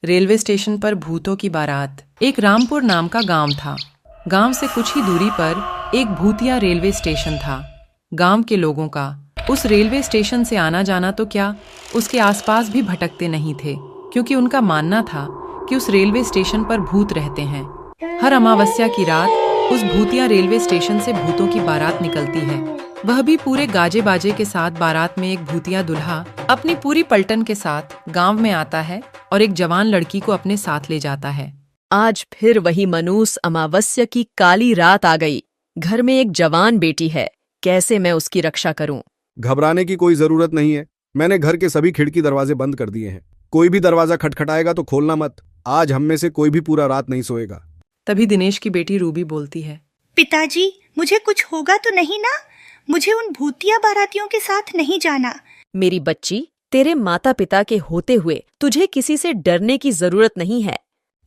Railway station पर भूतों की बारात। एक रामपुर नाम का गांव था। गांव से कुछ ही दूरी पर एक भूतिया रेलवे स्टेशन था। गांव के लोगों का उस रेलवे स्टेशन से आना जाना तो क्या, उसके आसपास भी भटकते नहीं थे, क्योंकि उनका मानना था कि उस रेलवे स्टेशन पर भूत रहते हैं। हर अमावस्या की रात उस भूतिया रेलवे स्टेशन से भूतों की बारात निकलती है, वह भी पूरे गाजे बाजे के साथ। बारात में एक भूतिया दूल्हा अपनी पूरी पलटन के साथ गांव में आता है और एक जवान लड़की को अपने साथ ले जाता है। आज फिर वही मनूस अमावस्या की काली रात आ गई। घर में एक जवान बेटी है, कैसे मैं उसकी रक्षा करूं? घबराने की कोई जरूरत नहीं है। मैंने घर के सभी खिड़की दरवाजे बंद कर दिए हैं। कोई भी दरवाजा खटखटाएगा तो खोलना मत। आज हम में से कोई भी पूरा रात नहीं सोएगा। तभी दिनेश की बेटी रूबी बोलती है, पिताजी, मुझे कुछ होगा तो नहीं ना? मुझे उन भूतिया बारातियों के साथ नहीं जाना। मेरी बच्ची, तेरे माता पिता के होते हुए तुझे किसी से डरने की जरूरत नहीं है।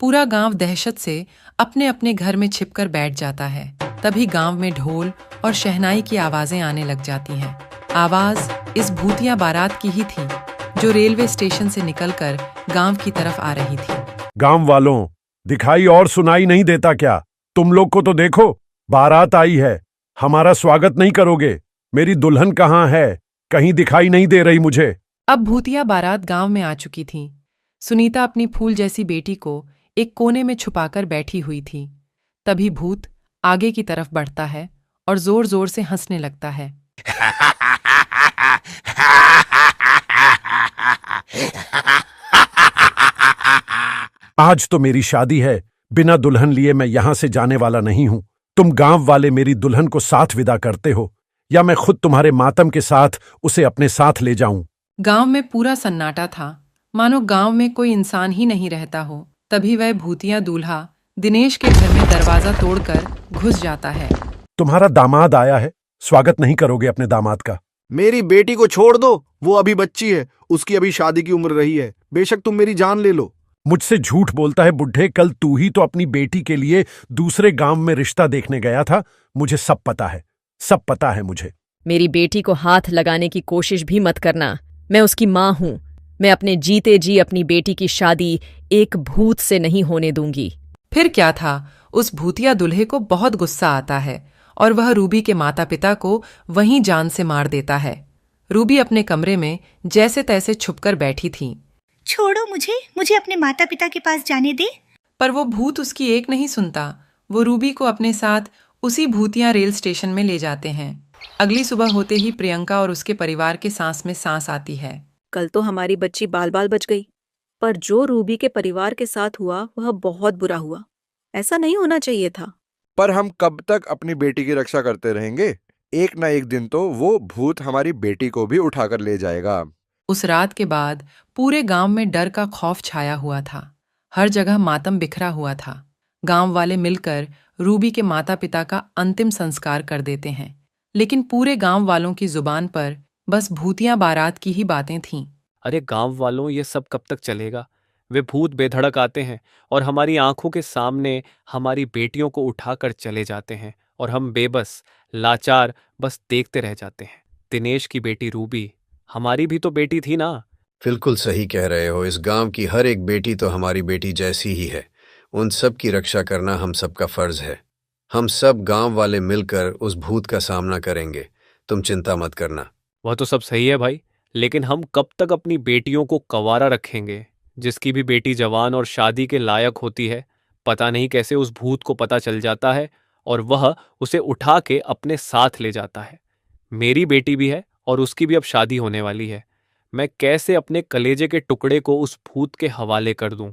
पूरा गांव दहशत से अपने अपने घर में छिपकर बैठ जाता है। तभी गांव में ढोल और शहनाई की आवाजें आने लग जाती हैं। आवाज इस भूतिया बारात की ही थी, जो रेलवे स्टेशन से निकलकर गांव की तरफ आ रही थी। गांव वालों, दिखाई और सुनाई नहीं देता क्या? तुम लोग को तो देखो, बारात आई है। हमारा स्वागत नहीं करोगे? मेरी दुल्हन कहाँ है? कहीं दिखाई नहीं दे रही मुझे। अब भूतिया बारात गांव में आ चुकी थी। सुनीता अपनी फूल जैसी बेटी को एक कोने में छुपाकर बैठी हुई थी। तभी भूत आगे की तरफ बढ़ता है और जोर जोर से हंसने लगता है। आज तो मेरी शादी है, बिना दुल्हन लिए मैं यहां से जाने वाला नहीं हूं। तुम गांव वाले मेरी दुल्हन को साथ विदा करते हो, या मैं खुद तुम्हारे मातम के साथ उसे अपने साथ ले जाऊं? गांव में पूरा सन्नाटा था, मानो गांव में कोई इंसान ही नहीं रहता हो। तभी वह भूतिया दूल्हा दिनेश के घर में दरवाजा तोड़कर घुस जाता है। तुम्हारा दामाद आया है, स्वागत नहीं करोगे अपने दामाद का? मेरी बेटी को छोड़ दो, वो अभी बच्ची है, उसकी अभी शादी की उम्र रही है। बेशक तुम मेरी जान ले लो। मुझसे झूठ बोलता है बुढ़े। कल तू ही तो अपनी बेटी के लिए दूसरे गांव में रिश्ता देखने गया था। मुझे सब पता है, सब पता है मुझे। मेरी बेटी को हाथ लगाने की कोशिश भी मत करना। मैं उसकी माँ हूं। मैं अपने जीते जी अपनी बेटी की शादी एक भूत से नहीं होने दूंगी। फिर क्या था, उस भूतिया दूल्हे को बहुत गुस्सा आता है और वह रूबी के माता पिता को वहीं जान से मार देता है। रूबी अपने कमरे में जैसे तैसे छुपकर बैठी थी। छोड़ो मुझे अपने माता पिता के पास जाने दे। पर वो भूत उसकी एक नहीं सुनता। वो रूबी को अपने साथ उसी भूतिया रेल स्टेशन में ले जाते हैं। अगली सुबह होते ही प्रियंका और उसके परिवार के सांस में सांस आती है। कल तो हमारी बच्ची बाल बाल बच गई, पर जो रूबी के परिवार के साथ हुआ वह बहुत बुरा हुआ। ऐसा नहीं होना चाहिए था। पर हम कब तक अपनी बेटी की रक्षा करते रहेंगे? एक ना एक दिन तो वो भूत हमारी बेटी को भी उठाकर ले जाएगा। उस रात के बाद पूरे गांव में डर का खौफ छाया हुआ था। हर जगह मातम बिखरा हुआ था। गांव वाले मिलकर रूबी के माता पिता का अंतिम संस्कार कर देते हैं, लेकिन पूरे गांव वालों की जुबान पर बस भूतिया बारात की ही बातें थीं। अरे गांव वालों, ये सब कब तक चलेगा? वे भूत बेधड़क आते हैं और हमारी आंखों के सामने हमारी बेटियों को उठाकर चले जाते हैं, और हम बेबस, लाचार बस देखते रह जाते हैं। दिनेश की बेटी रूबी हमारी भी तो बेटी थी ना? बिल्कुल सही कह रहे हो। इस गांव की हर एक बेटी तो हमारी बेटी जैसी ही है। उन सब की रक्षा करना हम सबका फर्ज है। हम सब गांव वाले मिलकर उस भूत का सामना करेंगे। तुम चिंता मत करना। वह तो सब सही है भाई, लेकिन हम कब तक अपनी बेटियों को कंवारा रखेंगे? जिसकी भी बेटी जवान और शादी के लायक होती है, पता नहीं कैसे उस भूत को पता चल जाता है और वह उसे उठा के अपने साथ ले जाता है। मेरी बेटी भी है और उसकी भी अब शादी होने वाली है। मैं कैसे अपने कलेजे के टुकड़े को उस भूत के हवाले कर दूं?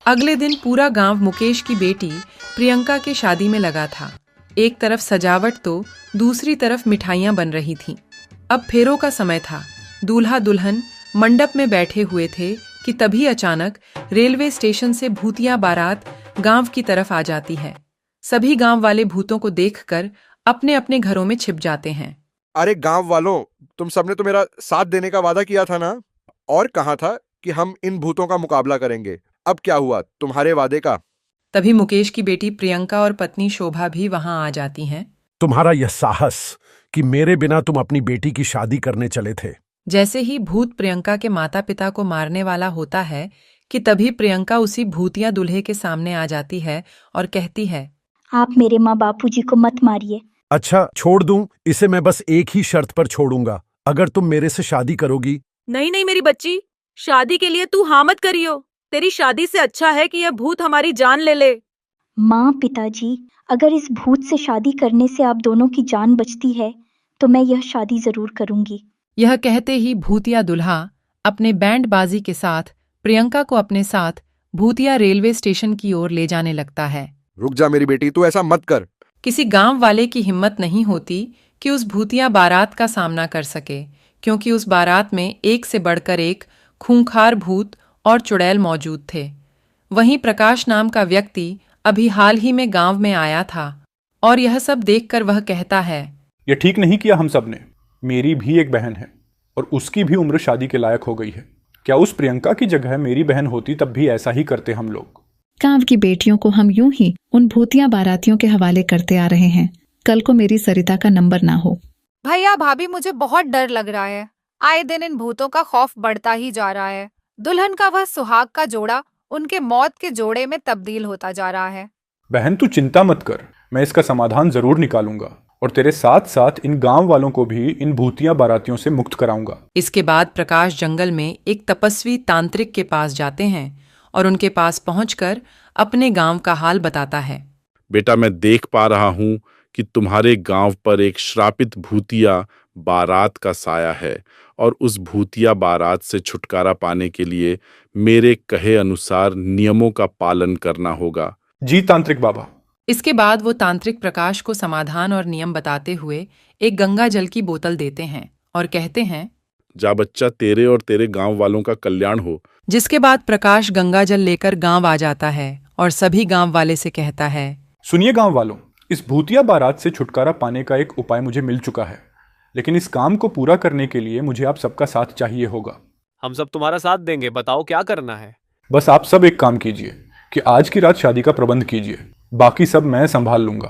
अगले दिन पूरा गांव मुकेश की बेटी प्रियंका के शादी में लगा था। एक तरफ सजावट तो दूसरी तरफ मिठाइयां बन रही थीं। अब फेरों का समय था। दूल्हा दुल्हन मंडप में बैठे हुए थे कि तभी अचानक रेलवे स्टेशन से भूतिया बारात गांव की तरफ आ जाती है। सभी गांव वाले भूतों को देखकर अपने अपने घरों में छिप जाते हैं। अरे गांव वालों, तुम सबने तो मेरा साथ देने का वादा किया था ना? और कहा था कि हम इन भूतों का मुकाबला करेंगे। अब क्या हुआ तुम्हारे वादे का? तभी मुकेश की बेटी प्रियंका और पत्नी शोभा भी वहां आ जाती हैं। तुम्हारा यह साहस कि मेरे बिना तुम अपनी बेटी की शादी करने चले थे। जैसे ही भूत प्रियंका के माता पिता को मारने वाला होता है कि तभी प्रियंका उसी भूतिया दूल्हे के सामने आ जाती है और कहती है, आप मेरे माँ बापूजी को मत मारिए। अच्छा छोड़ दूं, इसे मैं बस एक ही शर्त पर छोड़ूंगा, अगर तुम मेरे से शादी करोगी। नहीं नहीं मेरी बच्ची, शादी के लिए तू हाँ मत करियो। तेरी शादी से अच्छा है कि यह भूत हमारी जान ले ले। माँ पिताजी, अगर इस भूत से शादी करने से आप दोनों की जान बचती है तो मैं यह शादी जरूर करूंगी। यह कहते ही भूतिया दुल्हा अपने बैंड बाजी के साथ प्रियंका को अपने साथ भूतिया रेलवे स्टेशन की ओर ले जाने लगता है। रुक जा मेरी बेटी, तू ऐसा मत कर। किसी गांव वाले की हिम्मत नहीं होती कि उस भूतिया बारात का सामना कर सके, क्योंकि उस बारात में एक से बढ़कर एक खूंखार भूत और चुड़ैल मौजूद थे। वहीं प्रकाश नाम का व्यक्ति अभी हाल ही में गांव में आया था और यह सब देखकर वह कहता है, ये ठीक नहीं किया हम सब ने। मेरी भी एक बहन है और उसकी भी उम्र शादी के लायक हो गई है। क्या उस प्रियंका की जगह मेरी बहन होती तब भी ऐसा ही करते हम लोग। गांव की बेटियों को हम यूं ही उन भूतिया बारातियों के हवाले करते आ रहे हैं, कल को मेरी सरिता का नंबर ना हो। भैया भाभी, मुझे बहुत डर लग रहा है। आए दिन इन भूतों का खौफ बढ़ता ही जा रहा है। दुल्हन का वह सुहाग का जोड़ा उनके मौत के जोड़े में तब्दील होता जा रहा है। बहन तू चिंता मत कर, मैं इसका समाधान जरूर निकालूंगा और तेरे साथ साथ इन गांव वालों को भी इन भूतिया बारातियों से मुक्त कराऊंगा। इसके बाद प्रकाश जंगल में एक तपस्वी तांत्रिक के पास जाते हैं और उनके पास पहुंचकर अपने गांव का हाल बताता है। बेटा, मैं देख पा रहा हूं कि तुम्हारे गांव पर एक श्रापित भूतिया बारात का साया है और उस भूतिया बारात से छुटकारा पाने के लिए मेरे कहे अनुसार नियमों का पालन करना होगा। जी तांत्रिक बाबा। इसके बाद वो तांत्रिक प्रकाश को समाधान और नियम बताते हुए एक गंगा जल की बोतल देते हैं और कहते हैं, जा बच्चा, तेरे और तेरे गांव वालों का कल्याण हो। जिसके बाद प्रकाश गंगा जल लेकर गांव आ जाता है और सभी गांव वाले से कहता है, सुनिए गांव वालों, इस भूतिया बारात से छुटकारा पाने का एक उपाय मुझे मिल चुका है, लेकिन इस काम को पूरा करने के लिए मुझे आप सबका साथ चाहिए होगा। हम सब तुम्हारा साथ देंगे, बताओ क्या करना है। बस आप सब एक काम कीजिए कि आज की रात शादी का प्रबंध कीजिए, बाकी सब मैं संभाल लूंगा।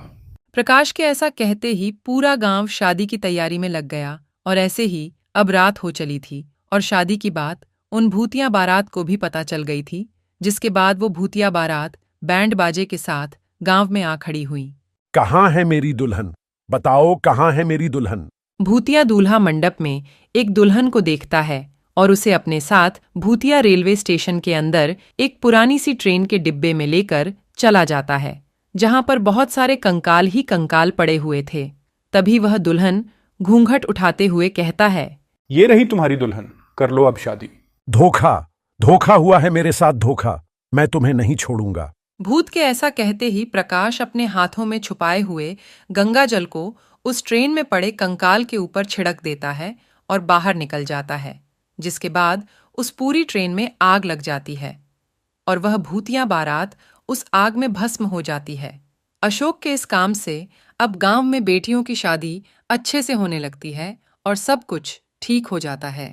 प्रकाश के ऐसा कहते ही पूरा गांव शादी की तैयारी में लग गया और ऐसे ही अब रात हो चली थी और शादी की बात उन भूतिया बारात को भी पता चल गई थी, जिसके बाद वो भूतिया बारात बैंड बाजे के साथ गांव में आ खड़ी हुई। कहाँ है मेरी दुल्हन? बताओ कहाँ है मेरी दुल्हन? भूतिया दूल्हा मंडप में एक दुल्हन को देखता है और उसे अपने साथ भूतिया रेलवे स्टेशन के अंदर एक पुरानी सी ट्रेन के डिब्बे में लेकर चला जाता है, जहां पर बहुत सारे कंकाल ही कंकाल पड़े हुए थे। तभी वह दुल्हन घूंघट उठाते हुए कहता है, ये रही तुम्हारी दुल्हन, कर लो अब शादी। धोखा हुआ है मेरे साथ, धोखा। मैं तुम्हें नहीं छोड़ूंगा। भूत के ऐसा कहते ही प्रकाश अपने हाथों में छुपाए हुए गंगा जल को उस ट्रेन में पड़े कंकाल के ऊपर छिड़क देता है और बाहर निकल जाता है, जिसके बाद उस पूरी ट्रेन में आग लग जाती है और वह भूतिया बारात उस आग में भस्म हो जाती है। अशोक के इस काम से अब गांव में बेटियों की शादी अच्छे से होने लगती है और सब कुछ ठीक हो जाता है।